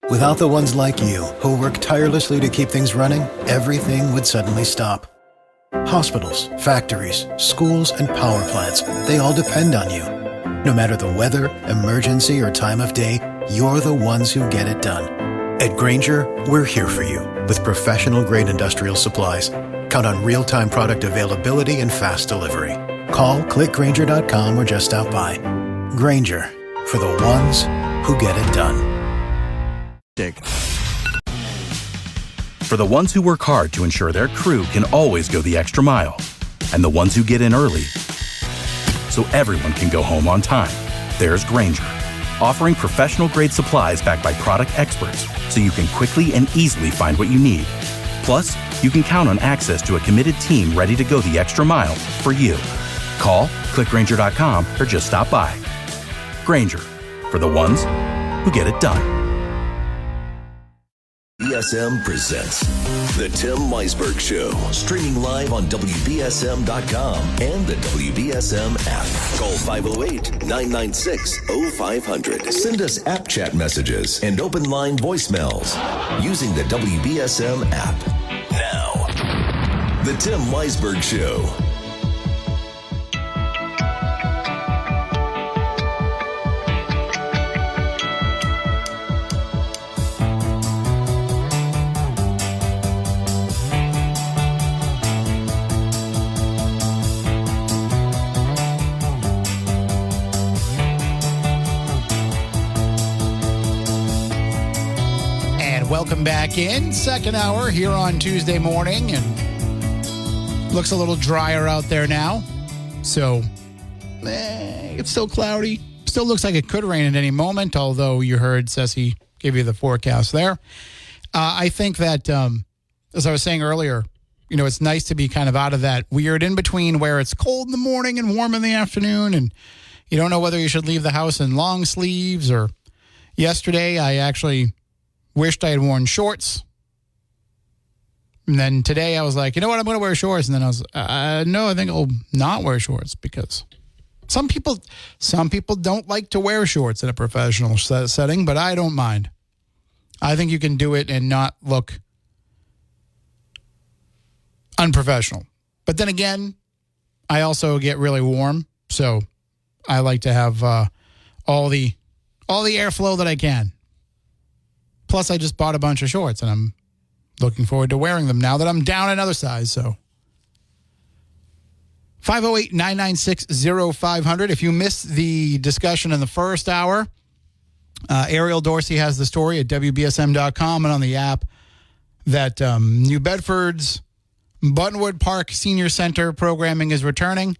Without the ones like you, who work tirelessly to keep things running, everything would suddenly stop. Hospitals, factories, schools, and power plants, they all depend on you. No matter the weather, emergency, or time of day, you're the ones who get it done. At Grainger, we're here for you with professional-grade industrial supplies. Count on real-time product availability and fast delivery. Call, clickgrainger.com, or just stop by. Grainger, for the ones who get it done. For the ones who work hard to ensure their crew can always go the extra mile, and the ones who get in early so everyone can go home on time, there's Grainger, offering professional-grade supplies backed by product experts so you can quickly and easily find what you need. Plus, you can count on access to a committed team ready to go the extra mile for you. Call, clickgrainger.com, or just stop by. Grainger, for the ones who get it done. WBSM presents The Tim Weisberg Show, streaming live on WBSM.com and the WBSM app. Call 508-996-0500. Send us app chat messages and open line voicemails using the WBSM app. Now, The Tim Weisberg Show. Welcome back in. Second hour here on Tuesday morning, and looks a little drier out there now. So, it's still cloudy. Still looks like it could rain at any moment, although you heard Ceci give you the forecast there. I think that, as I was saying earlier, it's nice to be kind of out of that weird in-between where it's cold in the morning and warm in the afternoon, and you don't know whether you should leave the house in long sleeves or... Yesterday, I actually... wished I had worn shorts. And then today I was like, you know what, I'm going to wear shorts. And then I was, no, I think I'll not wear shorts because some people don't like to wear shorts in a professional setting, but I don't mind. I think you can do it and not look unprofessional. But then again, I also get really warm. So I like to have all the airflow that I can. Plus, I just bought a bunch of shorts, and I'm looking forward to wearing them now that I'm down another size. So 508-996-0500. If you missed the discussion in the first hour, Ariel Dorsey has the story at WBSM.com and on the app that New Bedford's Buttonwood Park Senior Center programming is returning.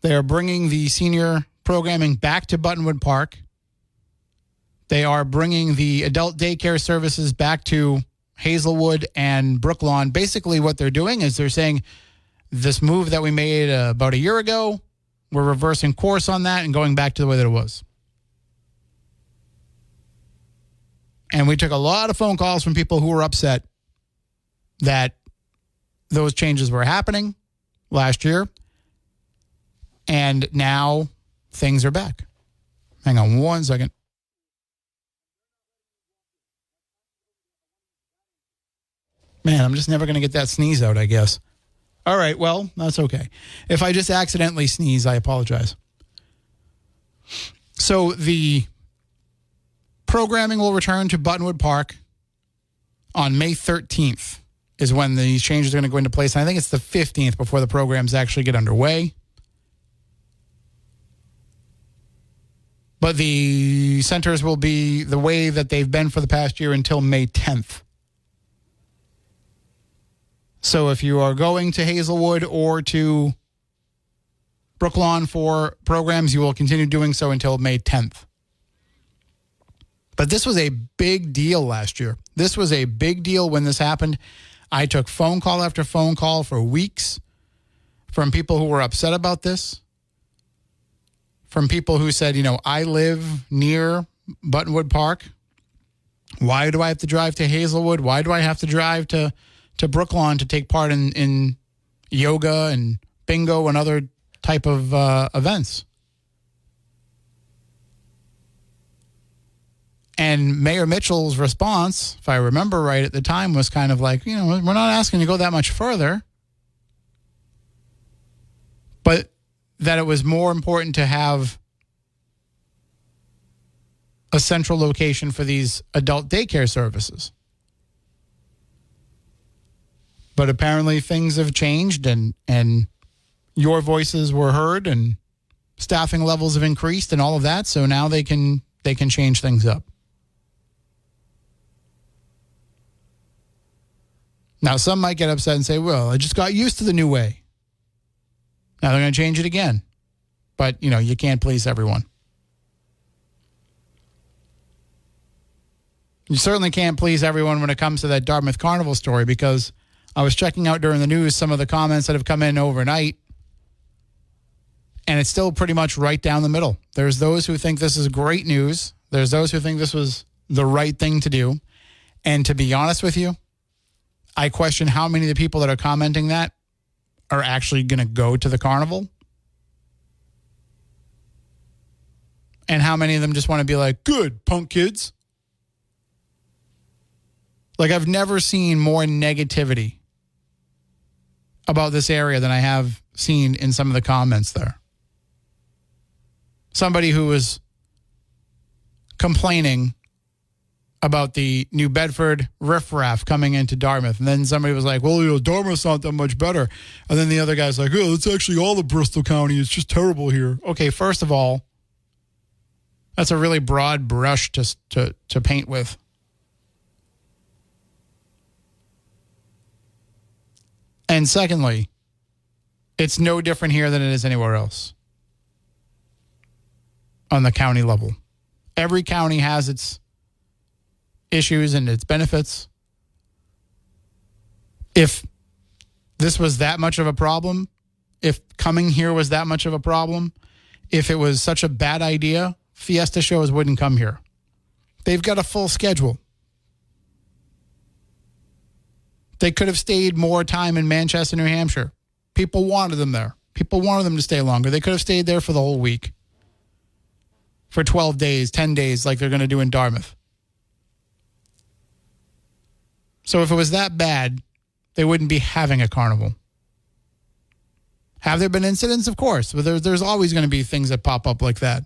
They are bringing the senior programming back to Buttonwood Park. They are bringing the adult daycare services back to Hazelwood and Brooklawn. Basically, what they're doing is they're saying this move that we made about a year ago, we're reversing course on that and going back to the way that it was. And we took a lot of phone calls from people who were upset that those changes were happening last year. And now things are back. Hang on one second. Man, I'm just never going to get that sneeze out, I guess. All right, well, that's okay. If I just accidentally sneeze, I apologize. So the programming will return to Buttonwood Park on May 13th is when these changes are going to go into place. And I think it's the 15th before the programs actually get underway. But the centers will be the way that they've been for the past year until May 10th. So if you are going to Hazelwood or to Brooklawn for programs, you will continue doing so until May 10th. But this was a big deal last year. This was a big deal when this happened. I took phone call after phone call for weeks from people who were upset about this, from people who said, I live near Buttonwood Park. Why do I have to drive to Hazelwood? Why do I have to drive to Brooklawn to take part in yoga and bingo and other type of events? And Mayor Mitchell's response, if I remember right at the time, was kind of like, we're not asking you to go that much further. But that it was more important to have a central location for these adult daycare services. But apparently things have changed and your voices were heard and staffing levels have increased and all of that. So now they can change things up. Now, some might get upset and say, well, I just got used to the new way. Now they're going to change it again. But, you can't please everyone. You certainly can't please everyone when it comes to that Dartmouth Carnival story, because I was checking out during the news some of the comments that have come in overnight, and it's still pretty much right down the middle. There's those who think this is great news. There's those who think this was the right thing to do. And to be honest with you, I question how many of the people that are commenting that are actually going to go to the carnival. And how many of them just want to be like, good, punk kids. Like, I've never seen more negativity about this area than I have seen in some of the comments there. Somebody who was complaining about the New Bedford riffraff coming into Dartmouth. And then somebody was like, well, Dartmouth's not that much better. And then the other guy's like, oh, it's actually all of Bristol County. It's just terrible here. Okay, first of all, that's a really broad brush to paint with. And secondly, it's no different here than it is anywhere else on the county level. Every county has its issues and its benefits. If this was that much of a problem, if coming here was that much of a problem, if it was such a bad idea, Fiesta shows wouldn't come here. They've got a full schedule. They could have stayed more time in Manchester, New Hampshire. People wanted them there. People wanted them to stay longer. They could have stayed there for the whole week. For 12 days, 10 days, like they're going to do in Dartmouth. So if it was that bad, they wouldn't be having a carnival. Have there been incidents? Of course. But there's always going to be things that pop up like that.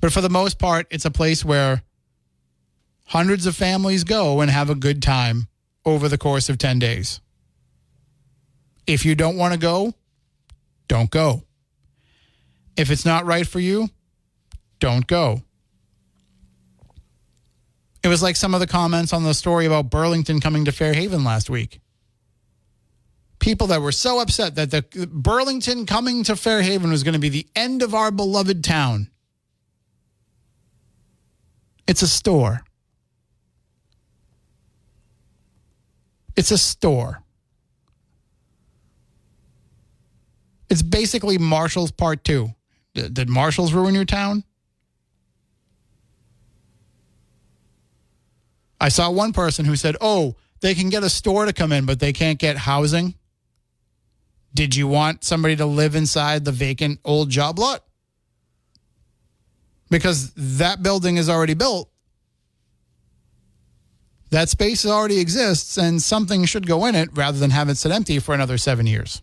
But for the most part, it's a place where hundreds of families go and have a good time over the course of 10 days. If you don't want to go, don't go. If it's not right for you, don't go. It was like some of the comments on the story about Burlington coming to Fairhaven last week. People that were so upset that the Burlington coming to Fairhaven was going to be the end of our beloved town. It's a store. It's a store. It's basically Marshall's Part 2. Did Marshall's ruin your town? I saw one person who said, oh, they can get a store to come in, but they can't get housing. Did you want somebody to live inside the vacant old job lot? Because that building is already built. That space already exists, and something should go in it rather than have it sit empty for another 7 years.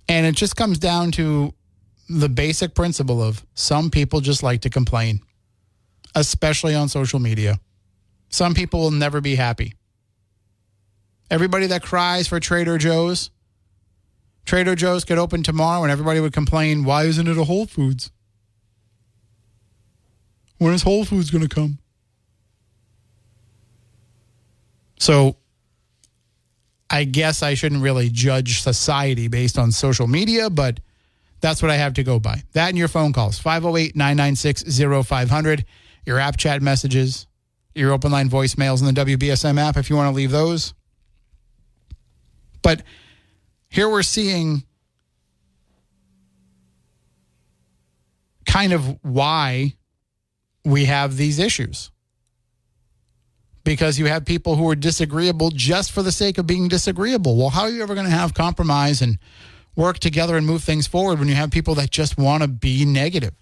And it just comes down to the basic principle of some people just like to complain, especially on social media. Some people will never be happy. Everybody that cries for Trader Joe's could open tomorrow and everybody would complain, why isn't it a Whole Foods? When is Whole Foods going to come? So I guess I shouldn't really judge society based on social media, but that's what I have to go by. That and your phone calls, 508-996-0500, your app chat messages, your open line voicemails in the WBSM app if you want to leave those. But here we're seeing kind of why we have these issues. Because you have people who are disagreeable just for the sake of being disagreeable. Well, how are you ever going to have compromise and work together and move things forward when you have people that just want to be negative?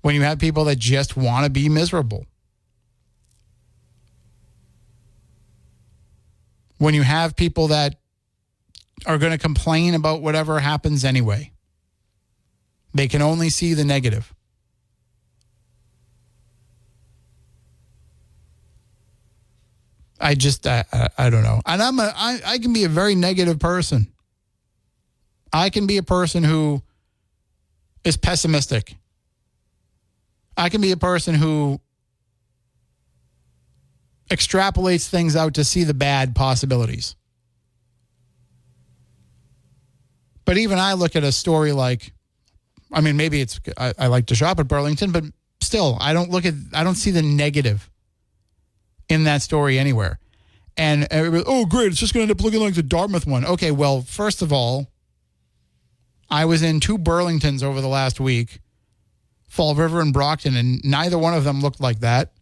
when you have people that just want to be miserable, when you have people that are going to complain about whatever happens anyway. They can only see the negative. I don't know. And I can be a very negative person. I can be a person who is pessimistic. I can be a person who extrapolates things out to see the bad possibilities. But even I look at a story like, I mean, maybe it's, I like to shop at Burlington, but still, I don't see the negative in that story anywhere. And, oh, great, it's just going to end up looking like the Dartmouth one. Okay, well, first of all, I was in 2 Burlingtons over the last week, Fall River and Brockton, and neither one of them looked like that.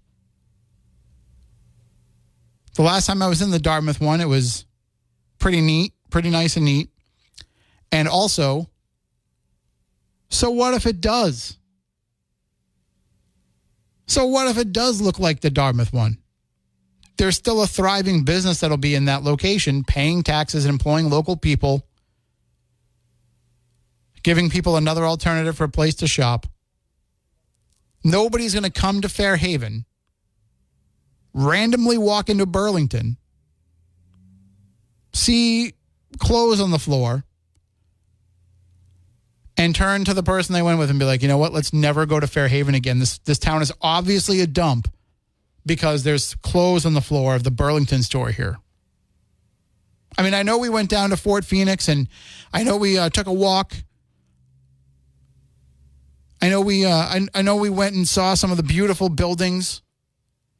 The last time I was in the Dartmouth one, it was pretty neat, pretty nice and neat. And also, so what if it does? So what if it does look like the Dartmouth one? There's still a thriving business that'll be in that location, paying taxes and employing local people, giving people another alternative for a place to shop. Nobody's going to come to Fairhaven, randomly walk into Burlington, see clothes on the floor, and turn to the person they went with and be like, you know what, let's never go to Fairhaven again. This town is obviously a dump because there's clothes on the floor of the Burlington store here. I mean, I know we went down to Fort Phoenix, and I know we took a walk. I know we went and saw some of the beautiful buildings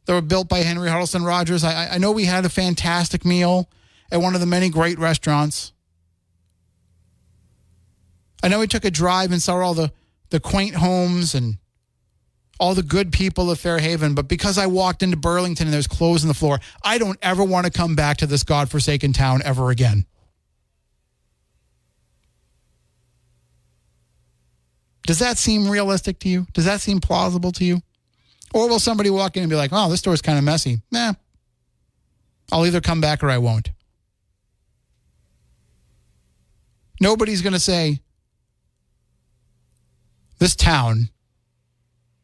that were built by Henry Huddleston Rogers. I know we had a fantastic meal at one of the many great restaurants. I know we took a drive and saw all the quaint homes and all the good people of Fairhaven, but because I walked into Burlington and there's clothes on the floor, I don't ever want to come back to this godforsaken town ever again. Does that seem realistic to you? Does that seem plausible to you? Or will somebody walk in and be like, oh, this store's kind of messy? Nah, I'll either come back or I won't. Nobody's going to say, this town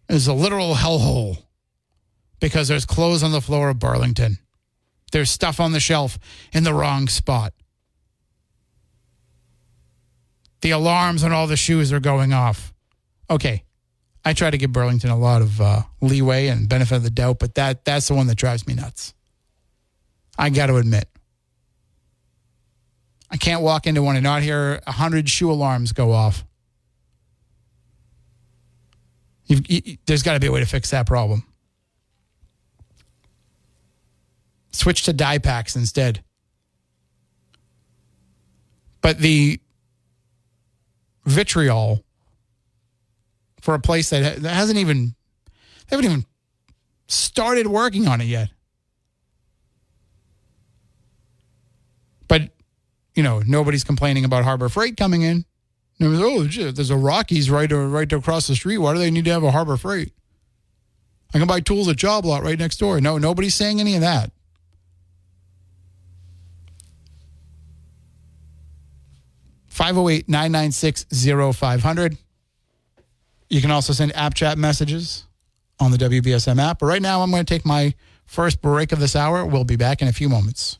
is a literal hellhole because there's clothes on the floor of Burlington. There's stuff on the shelf in the wrong spot. The alarms on all the shoes are going off. Okay, I try to give Burlington a lot of leeway and benefit of the doubt, but that's the one that drives me nuts. I got to admit. I can't walk into one and not hear 100 shoe alarms go off. There's got to be a way to fix that problem. Switch to dye packs instead. But the vitriol for a place that hasn't even, they haven't even started working on it yet. But, you know, nobody's complaining about Harbor Freight coming in. Oh, shit, there's a Rockies right across the street. Why do they need to have a Harbor Freight? I can buy tools at Job Lot right next door. No, nobody's saying any of that. (508-996-0500). You can also send app chat messages on the WBSM app. But right now, I'm going to take my first break of this hour. We'll be back in a few moments.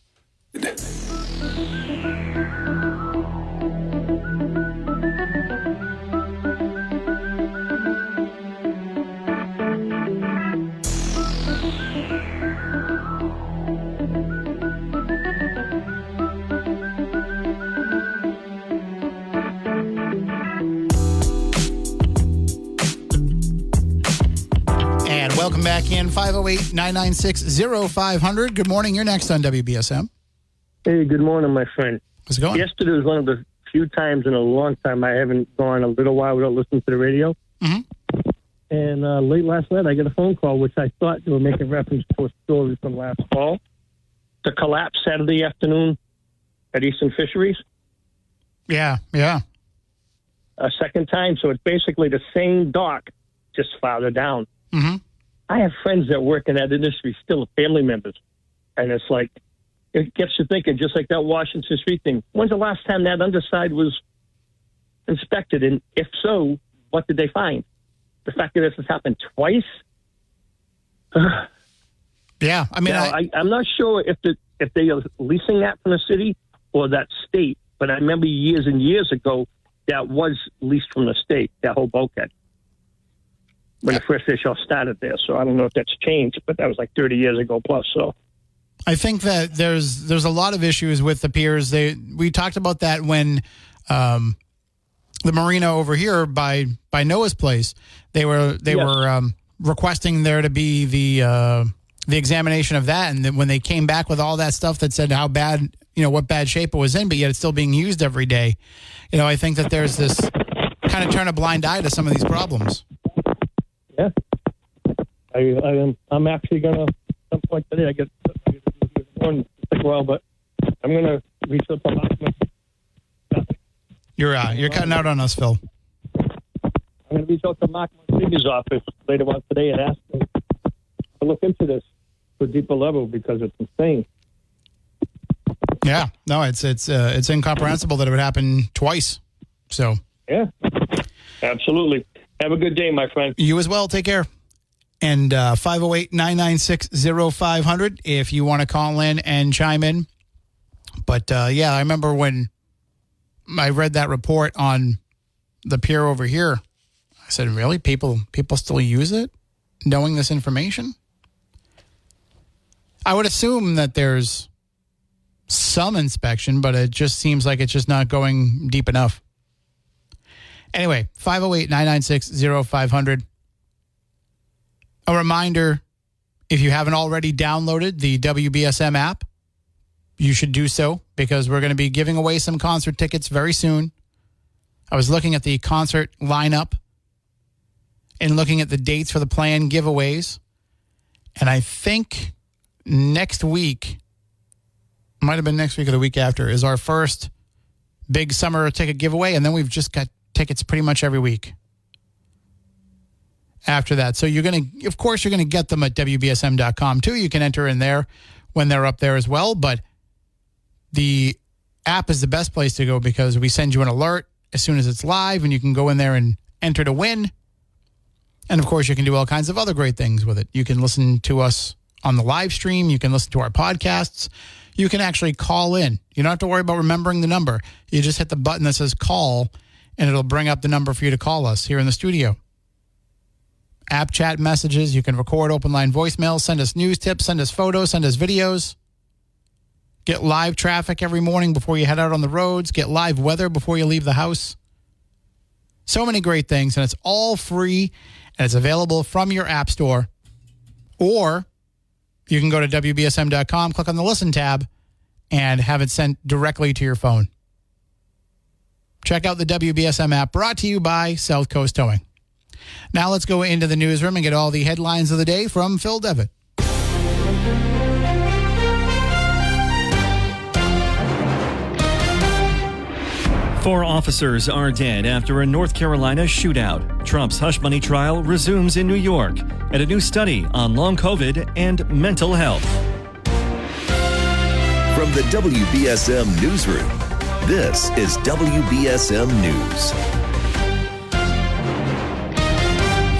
Welcome back in, 508-996-0500. Good morning. You're next on WBSM. Hey, good morning, my friend. How's it going? Yesterday was one of the few times in a long time I haven't gone a little while without listening to the radio. Mm-hmm. And late last night, I got a phone call, which I thought they were making reference to a story from last fall. The collapse Saturday afternoon at Eastern Fisheries. Yeah. A second time. So it's basically the same dock just farther down. Mm-hmm. I have friends that work in that industry, still family members. And it's like, it gets you thinking, just like that Washington Street thing. When's the last time that underside was inspected? And if so, what did they find? The fact that this has happened twice? Yeah, I mean, now, I'm not sure if they are leasing that from the city or that state, but I remember years and years ago that was leased from the state, that whole bulkhead, when the first fish all started there. So I don't know if that's changed, but that was like 30 years ago plus. So I think that there's a lot of issues with the piers. We talked about that when the marina over here by Noah's place, they were requesting there to be the examination of that, and then when they came back with all that stuff that said how bad, what bad shape it was in, but yet it's still being used every day. I think that there's this kind of turn a blind eye to some of these problems. Yeah, I'm actually gonna some point today. I get one take a while, but I'm gonna reach out to Mark. You're cutting out on us, Phil. I'm gonna reach out to Mark Monsignori's office later on today and ask him to look into this to a deeper level because it's insane. Yeah, no, it's incomprehensible that it would happen twice. So yeah, absolutely. Have a good day, my friend. You as well. Take care. And 508-996-0500 if you want to call in and chime in. But yeah, I remember when I read that report on the pier over here. I said, really? People still use it, knowing this information? I would assume that there's some inspection, but it just seems like it's just not going deep enough. Anyway, 508-996-0500. A reminder, if you haven't already downloaded the WBSM app, you should do so because we're going to be giving away some concert tickets very soon. I was looking at the concert lineup and looking at the dates for the planned giveaways. And I think next week, might have been next week or the week after, is our first big summer ticket giveaway. And then we've just got tickets pretty much every week after that. So you're going to get them at WBSM.com too. You can enter in there when they're up there as well. But the app is the best place to go because we send you an alert as soon as it's live and you can go in there and enter to win. And of course, you can do all kinds of other great things with it. You can listen to us on the live stream. You can listen to our podcasts. You can actually call in. You don't have to worry about remembering the number. You just hit the button that says call, and it'll bring up the number for you to call us here in the studio. App chat messages. You can record open line voicemails, send us news tips, send us photos, send us videos. Get live traffic every morning before you head out on the roads. Get live weather before you leave the house. So many great things, and it's all free, and it's available from your app store. Or you can go to WBSM.com, click on the Listen tab, and have it sent directly to your phone. Check out the WBSM app, brought to you by South Coast Towing. Now let's go into the newsroom and get all the headlines of the day from Phil Devitt. 4 officers are dead after a North Carolina shootout. Trump's hush money trial resumes in New York. And a new study on long COVID and mental health. From the WBSM Newsroom, this is WBSM News.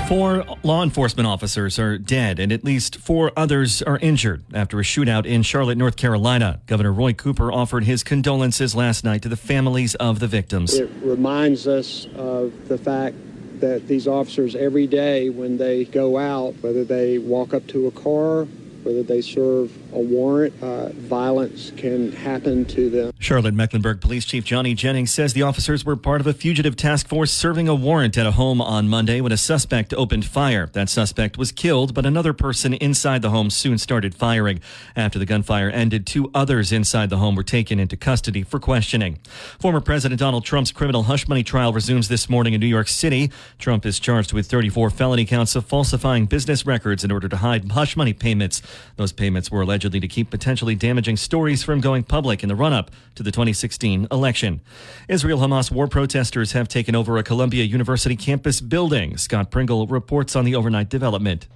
4 law enforcement officers are dead and at least 4 others are injured after a shootout in Charlotte, North Carolina. Governor Roy Cooper offered his condolences last night to the families of the victims. It reminds us of the fact that these officers every day when they go out, whether they walk up to a car, whether they serve a warrant, violence can happen to them. Charlotte-Mecklenburg Police Chief Johnny Jennings says the officers were part of a fugitive task force serving a warrant at a home on Monday when a suspect opened fire. That suspect was killed, but another person inside the home soon started firing. After the gunfire ended, 2 others inside the home were taken into custody for questioning. Former President Donald Trump's criminal hush money trial resumes this morning in New York City. Trump is charged with 34 felony counts of falsifying business records in order to hide hush money payments Those payments were allegedly to keep potentially damaging stories from going public in the run-up to the 2016 election. Israel-Hamas war protesters have taken over a Columbia University campus building. Scott Pringle reports on the overnight development.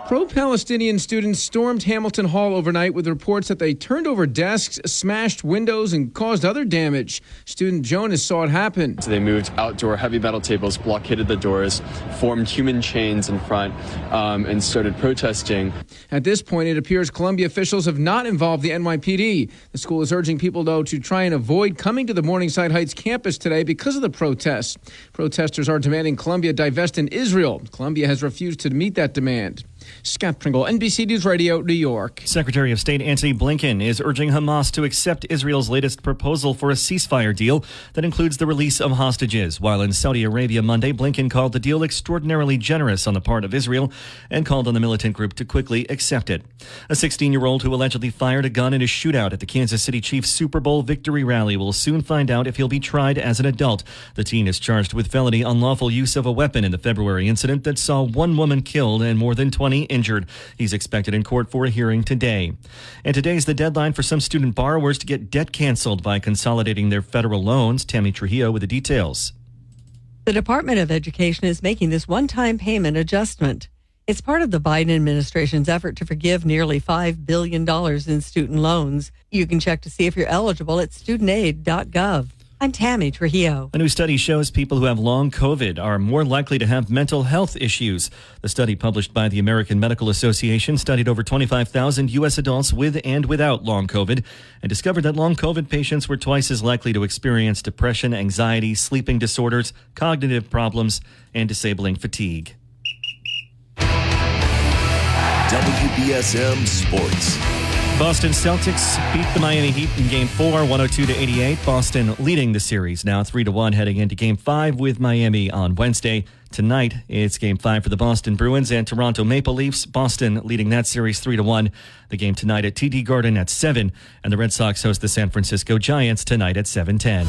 Pro-Palestinian students stormed Hamilton Hall overnight with reports that they turned over desks, smashed windows, and caused other damage. Student Jonas saw it happen. So they moved outdoor heavy metal tables, blockaded the doors, formed human chains in front, and started protesting. At this point, it appears Columbia officials have not involved the NYPD. The school is urging people, though, to try and avoid coming to the Morningside Heights campus today because of the protests. Protesters are demanding Columbia divest in Israel. Columbia has refused to meet that demand. Scott Pringle, NBC News Radio, New York. Secretary of State Antony Blinken is urging Hamas to accept Israel's latest proposal for a ceasefire deal that includes the release of hostages. While in Saudi Arabia Monday, Blinken called the deal extraordinarily generous on the part of Israel and called on the militant group to quickly accept it. A 16-year-old who allegedly fired a gun in a shootout at the Kansas City Chiefs Super Bowl victory rally will soon find out if he'll be tried as an adult. The teen is charged with felony unlawful use of a weapon in the February incident that saw one woman killed and more than 20 injured. He's expected in court for a hearing today. And today's the deadline for some student borrowers to get debt canceled by consolidating their federal loans. Tammy Trujillo with the details. The Department of Education is making this one-time payment adjustment. It's part of the Biden administration's effort to forgive nearly $5 billion in student loans. You can check to see if you're eligible at studentaid.gov. I'm Tammy Trujillo. A new study shows people who have long COVID are more likely to have mental health issues. The study published by the American Medical Association studied over 25,000 U.S. adults with and without long COVID and discovered that long COVID patients were twice as likely to experience depression, anxiety, sleeping disorders, cognitive problems, and disabling fatigue. WBSM Sports. Boston Celtics beat the Miami Heat in Game 4, 102-88. Boston leading the series now 3-1 heading into Game 5 with Miami on Wednesday. Tonight, it's Game 5 for the Boston Bruins and Toronto Maple Leafs. Boston leading that series 3-1. The game tonight at TD Garden at 7. And the Red Sox host the San Francisco Giants tonight at 7:10.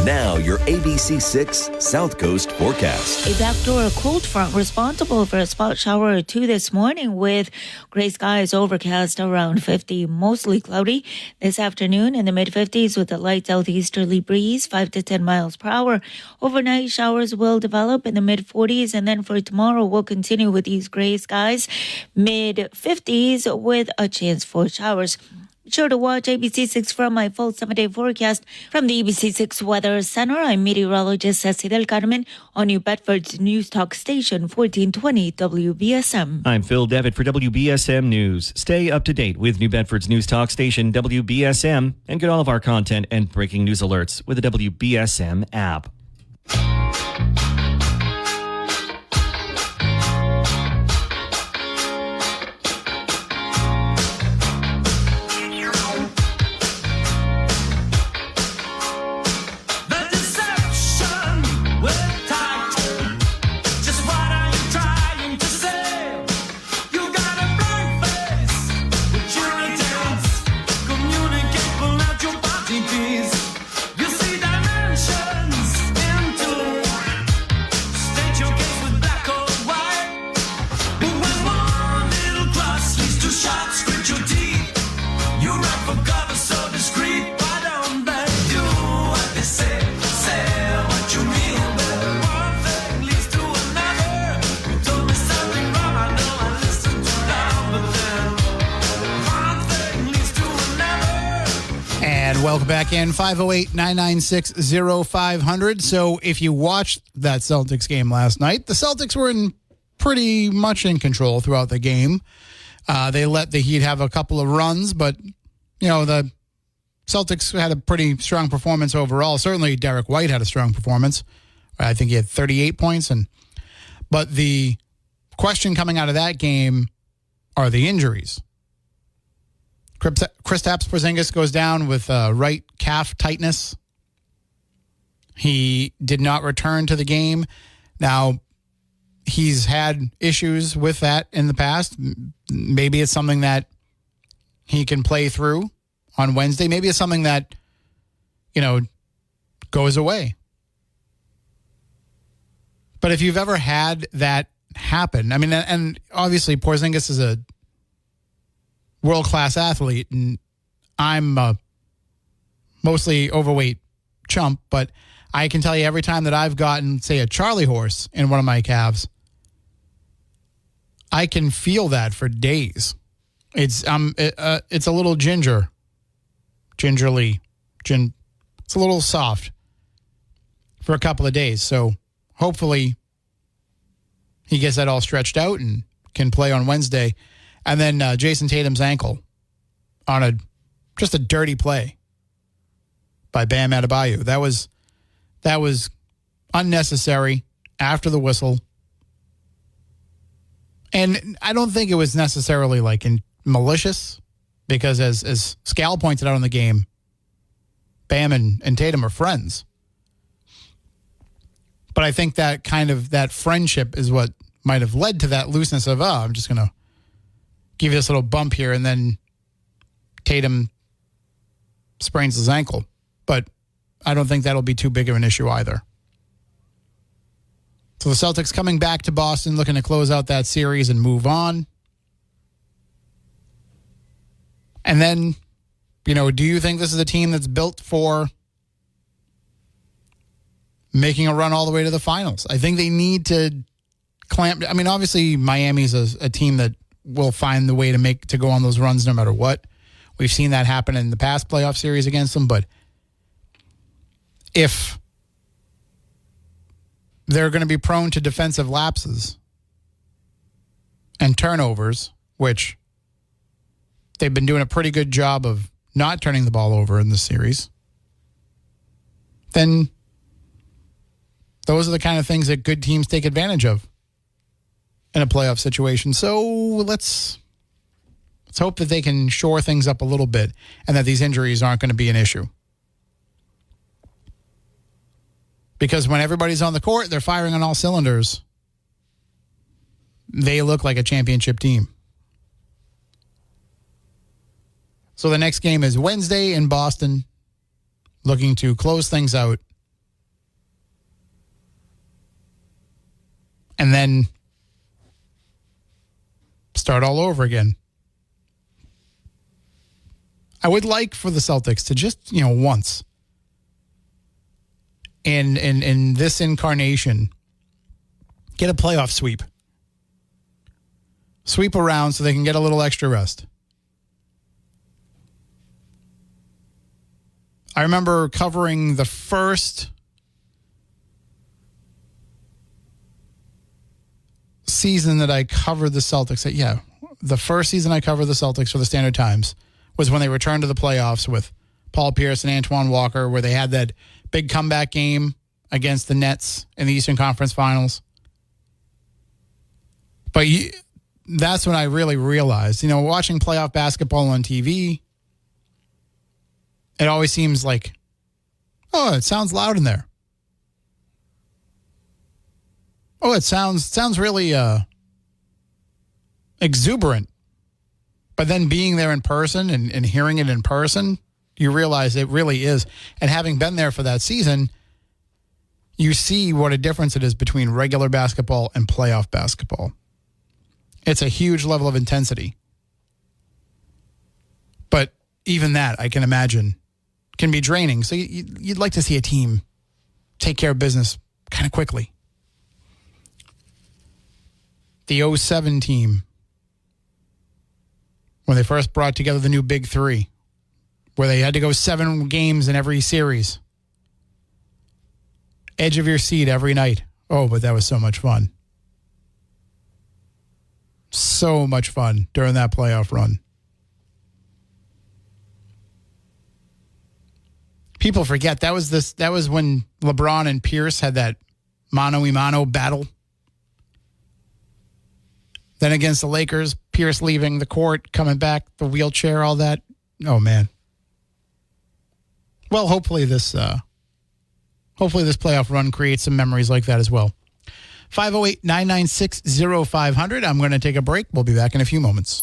Now, your ABC6 South Coast forecast. A backdoor cold front responsible for a spot shower or two this morning with gray skies, overcast around 50, mostly cloudy. This afternoon in the mid-50s with a light southeasterly breeze, 5 to 10 miles per hour. Overnight showers will develop in the mid-40s, and then for tomorrow we'll continue with these gray skies, mid-50s with a chance for showers. Be sure to watch ABC6 for my full 7-day forecast. From the ABC6 Weather Center, I'm meteorologist Ceci Del Carmen on New Bedford's News Talk Station, 1420 WBSM. I'm Phil Devitt for WBSM News. Stay up to date with New Bedford's News Talk Station, WBSM, and get all of our content and breaking news alerts with the WBSM app. Welcome back in, 508-996-0500. So if you watched that Celtics game last night, the Celtics were pretty much in control throughout the game. They let the Heat have a couple of runs, but, you know, the Celtics had a pretty strong performance overall. Certainly Derek White had a strong performance. I think he had 38 points. But the question coming out of that game are the injuries. Kristaps Porzingis goes down with right calf tightness. He did not return to the game. Now, he's had issues with that in the past. Maybe it's something that he can play through on Wednesday. Maybe it's something that, you know, goes away. But if you've ever had that happen. I mean, and obviously Porzingis is a world-class athlete, and I'm a mostly overweight chump, but I can tell you every time that I've gotten, say, a Charlie horse in one of my calves, I can feel that for days. It's a little gingerly. It's a little soft for a couple of days. So hopefully he gets that all stretched out and can play on Wednesday. And then Jason Tatum's ankle on just a dirty play by Bam Adebayo. That was unnecessary after the whistle. And I don't think it was necessarily malicious, because as Scal pointed out in the game, Bam and Tatum are friends. But I think that friendship is what might have led to that looseness of, I'm just going to give you this little bump here, and then Tatum sprains his ankle. But I don't think that'll be too big of an issue either. So the Celtics coming back to Boston, looking to close out that series and move on. And then, do you think this is a team that's built for making a run all the way to the finals? I think they need to clamp. I mean, obviously Miami's a team that will find the way to go on those runs no matter what. We've seen that happen in the past playoff series against them, but if they're going to be prone to defensive lapses and turnovers, which they've been doing a pretty good job of not turning the ball over in this series, then those are the kind of things that good teams take advantage of in a playoff situation. So let's hope that they can shore things up a little bit and that these injuries aren't going to be an issue. Because when everybody's on the court, they're firing on all cylinders. They look like a championship team. So the next game is Wednesday in Boston, looking to close things out. And then start all over again. I would like for the Celtics to just, once in this incarnation, get a playoff sweep. Sweep around so they can get a little extra rest. I remember covering the first season that I covered the Celtics. The first season I covered the Celtics for the Standard Times was when they returned to the playoffs with Paul Pierce and Antoine Walker, where they had that big comeback game against the Nets in the Eastern Conference Finals. But that's when I really realized, watching playoff basketball on TV, it always seems like, it sounds loud in there. It sounds really exuberant. But then being there in person and hearing it in person, you realize it really is. And having been there for that season, you see what a difference it is between regular basketball and playoff basketball. It's a huge level of intensity. But even that, I can imagine, can be draining. So you'd like to see a team take care of business kind of quickly. The 2007 team, when they first brought together the new Big Three, where they had to go 7 games in every series. Edge of your seat every night. Oh, but that was so much fun. So much fun during that playoff run. People forget that was when LeBron and Pierce had that mano-a-mano battle. Then against the Lakers, Pierce leaving the court, coming back, the wheelchair, all that. Oh, man. Well, hopefully this playoff run creates some memories like that as well. 508-996-0500. I'm going to take a break. We'll be back in a few moments.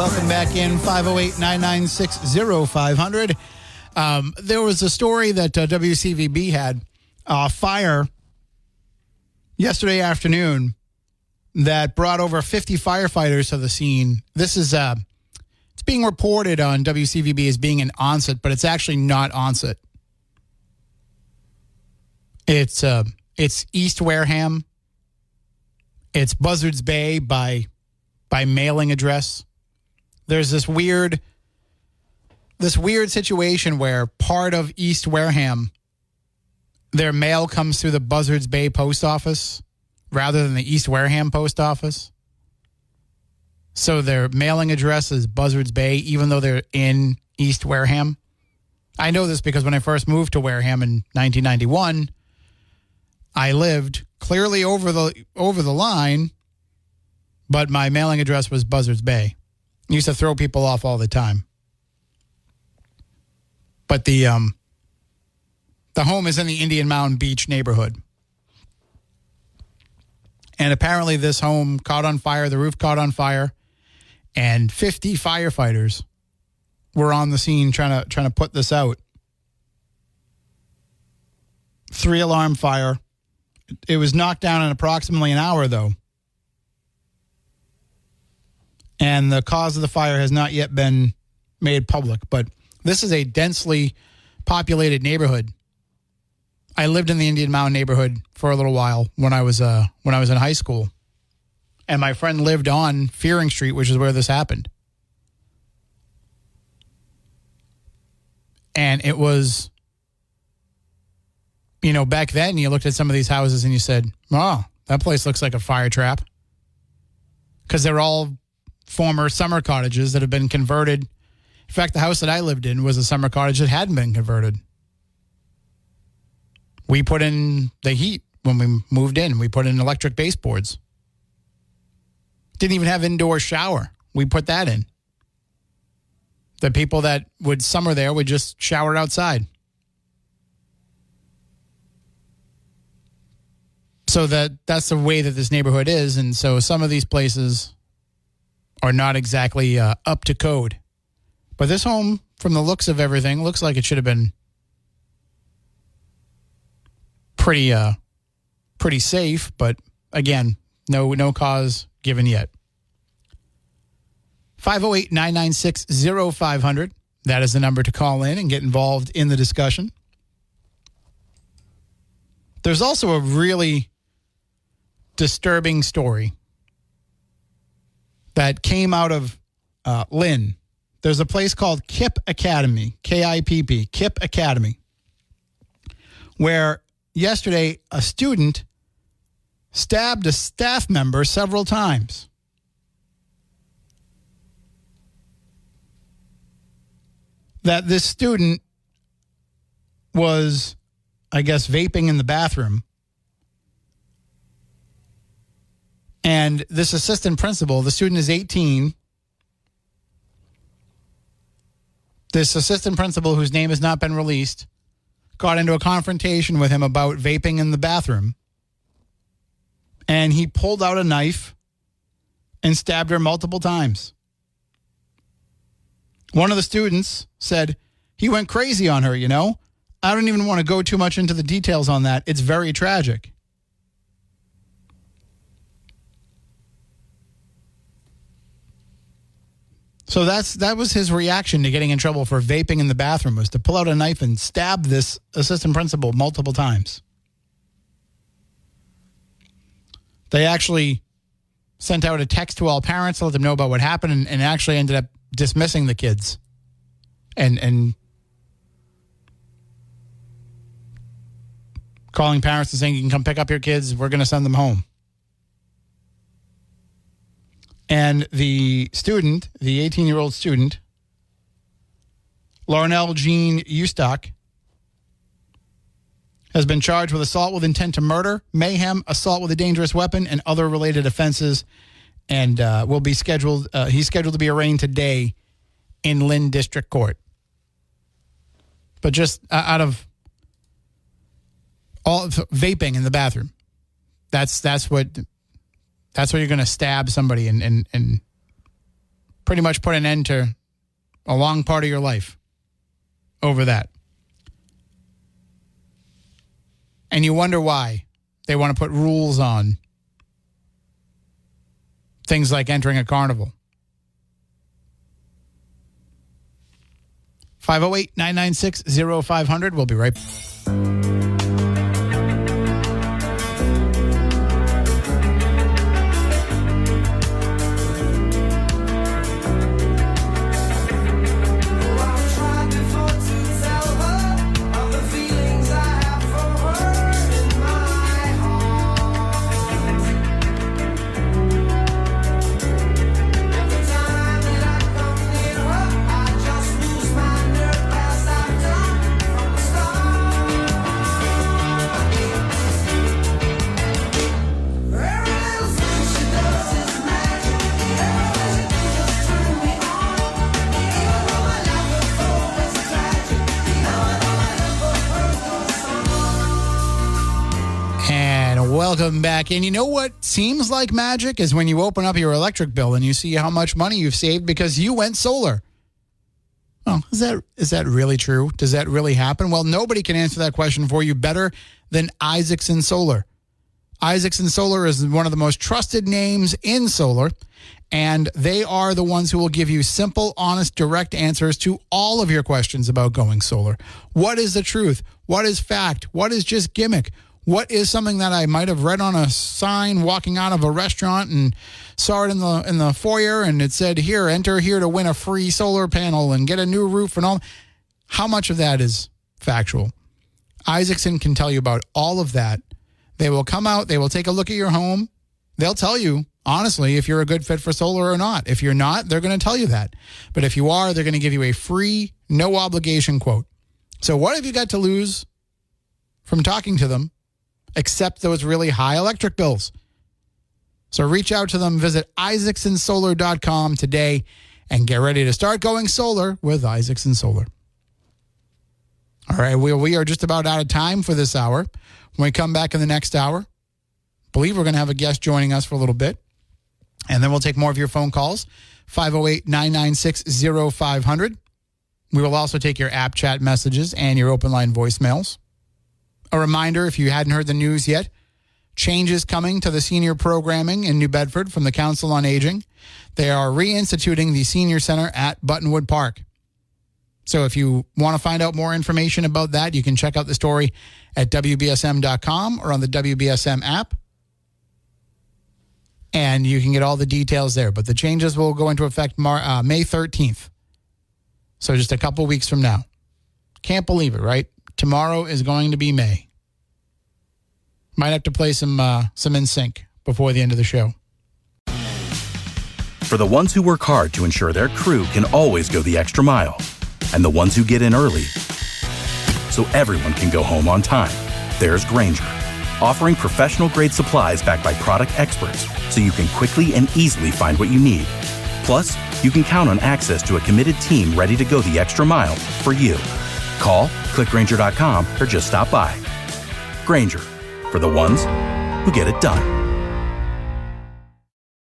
Welcome back in 508-996-0500. There was a story that WCVB had, fire yesterday afternoon that brought over 50 firefighters to the scene. This is it's being reported on WCVB as being in Onset, but it's actually not Onset. It's East Wareham. It's Buzzards Bay by mailing address. There's this weird situation where part of East Wareham, their mail comes through the Buzzards Bay post office rather than the East Wareham post office. So their mailing address is Buzzards Bay, even though they're in East Wareham. I know this because when I first moved to Wareham in 1991, I lived clearly over the line, but my mailing address was Buzzards Bay. I used to throw people off all the time. But the home is in the Indian Mountain Beach neighborhood. And apparently this home caught on fire, the roof caught on fire, and 50 firefighters were on the scene trying to put this out. 3-alarm fire. It was knocked down in approximately an hour, though. And the cause of the fire has not yet been made public. But this is a densely populated neighborhood. I lived in the Indian Mountain neighborhood for a little while when I was in high school. And my friend lived on Fearing Street, which is where this happened. And it was, back then you looked at some of these houses and you said, oh, that place looks like a fire trap. Because they're all former summer cottages that have been converted. In fact, the house that I lived in was a summer cottage that hadn't been converted. We put in the heat when we moved in. We put in electric baseboards. Didn't even have indoor shower. We put that in. The people that would summer there would just shower outside. So that's the way that this neighborhood is. And so some of these places are not exactly up to code. But this home, from the looks of everything, looks like it should have been pretty safe. But again, no cause given yet. 508-996-0500. That is the number to call in and get involved in the discussion. There's also a really disturbing story that came out of Lynn. There's a place called KIPP Academy, KIPP, KIPP Academy, where yesterday a student stabbed a staff member several times. That this student was, I guess, vaping in the bathroom. And this assistant principal, the student is 18. This assistant principal, whose name has not been released, got into a confrontation with him about vaping in the bathroom. And he pulled out a knife and stabbed her multiple times. One of the students said he went crazy on her, I don't even want to go too much into the details on that. It's very tragic. So that was his reaction to getting in trouble for vaping in the bathroom, was to pull out a knife and stab this assistant principal multiple times. They actually sent out a text to all parents to let them know about what happened and actually ended up dismissing the kids and calling parents and saying, you can come pick up your kids. We're going to send them home. And the student, the 18-year-old student, Larnell Jean Eustock, has been charged with assault with intent to murder, mayhem, assault with a dangerous weapon, and other related offenses, and will be scheduled. He's scheduled to be arraigned today in Lynn District Court. But just out of all vaping in the bathroom, that's what you're going to stab somebody and pretty much put an end to a long part of your life over that. And you wonder why they want to put rules on things like entering a carnival. 508-996-0500. We'll be right back. Welcome back. And you know what seems like magic is when you open up your electric bill and you see how much money you've saved because you went solar. Oh, is that really true? Does that really happen? Well, nobody can answer that question for you better than Isaacson Solar. Isaacson Solar is one of the most trusted names in solar, and they are the ones who will give you simple, honest, direct answers to all of your questions about going solar. What is the truth? What is fact? What is just gimmick? What is something that I might have read on a sign walking out of a restaurant and saw it in the foyer and it said, here, enter here to win a free solar panel and get a new roof and all? How much of that is factual? Isaacson can tell you about all of that. They will come out. They will take a look at your home. They'll tell you, honestly, if you're a good fit for solar or not. If you're not, they're going to tell you that. But if you are, they're going to give you a free, no obligation quote. So what have you got to lose from talking to them? Except those really high electric bills. So reach out to them. Visit isaacsonsolar.com today and get ready to start going solar with Isaacson Solar. All right, we are just about out of time for this hour. When we come back in the next hour, I believe we're going to have a guest joining us for a little bit. And then we'll take more of your phone calls, 508-996-0500. We will also take your app chat messages and your open line voicemails. A reminder, if you hadn't heard the news yet, changes coming to the senior programming in New Bedford from the Council on Aging. They are reinstituting the senior center at Buttonwood Park. So if you want to find out more information about that, you can check out the story at WBSM.com or on the WBSM app. And you can get all the details there. But the changes will go into effect May 13th. So just a couple weeks from now. Can't believe it, right? Tomorrow is going to be May. Might have to play some NSYNC before the end of the show. For the ones who work hard to ensure their crew can always go the extra mile, and the ones who get in early so everyone can go home on time, there's Grainger, offering professional-grade supplies backed by product experts so you can quickly and easily find what you need. Plus, you can count on access to a committed team ready to go the extra mile for you. Call, click Grainger.com, or just stop by. Grainger, for the ones who get it done.